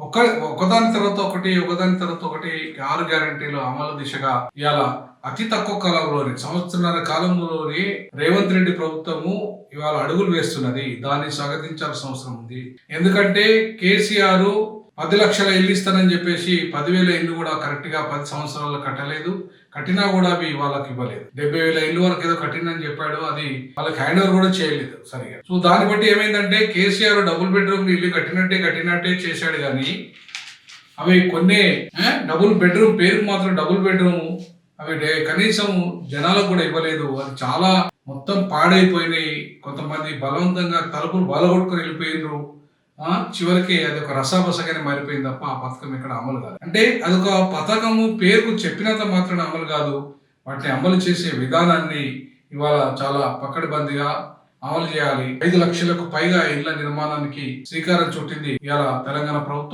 ఒక ఒకదాని తర్వాత ఒకటి, ఒకదాని తర్వాత ఒకటి 6 గ్యారంటీలు అమలు దిశగా ఇవాళ అతి తక్కువ కాలంలోనే సంవత్సరాల కాలంలోనే రేవంత్ రెడ్డి ప్రభుత్వము ఇవాళ అడుగులు వేస్తున్నది. దాన్ని స్వాగతించాల్సిన అవసరం ఉంది. ఎందుకంటే కేసీఆర్ 10 లక్షల ఇల్లు ఇస్తానని చెప్పేసి 10,000 ఇల్లు కూడా కరెక్ట్ గా 10 సంవత్సరాలు కట్టలేదు. కట్టినా కూడా అవి వాళ్ళకి ఇవ్వలేదు. 70,000 ఇల్లు వరకు ఏదో కట్టిందని చెప్పాడు. అది వాళ్ళకి హ్యాండ్ ఓవర్ కూడా చేయలేదు సరిగా. సో దాన్ని బట్టి ఏమైందంటే కేసీఆర్ డబుల్ బెడ్రూమ్ ఇల్లు కట్టినట్టే చేశాడు కానీ అవి కొన్ని డబుల్ బెడ్రూమ్ పేరుకు మాత్రం డబుల్ బెడ్రూమ్ అవి కనీసం జనాలకు కూడా ఇవ్వలేదు. అది చాలా మొత్తం పాడైపోయినాయి. కొంతమంది బలవంతంగా తలుపులు బలగొట్టుకుని వెళ్ళిపోయినారు. చివరికి అది ఒక రసాబసగానే మారిపోయింది తప్ప ఆ పథకం ఇక్కడ అమలు కాదు. అంటే అదొక పథకము పేరుకు చెప్పినంత మాత్రమే అమలు కాదు. వాటిని అమలు చేసే విధానాన్ని ఇవాళ చాలా పకడ్బందీగా అమలు చేయాలి. 5 లక్షలకు పైగా ఇళ్ల నిర్మాణానికి శ్రీకారం చుట్టింది ఇవాళ తెలంగాణ ప్రభుత్వం.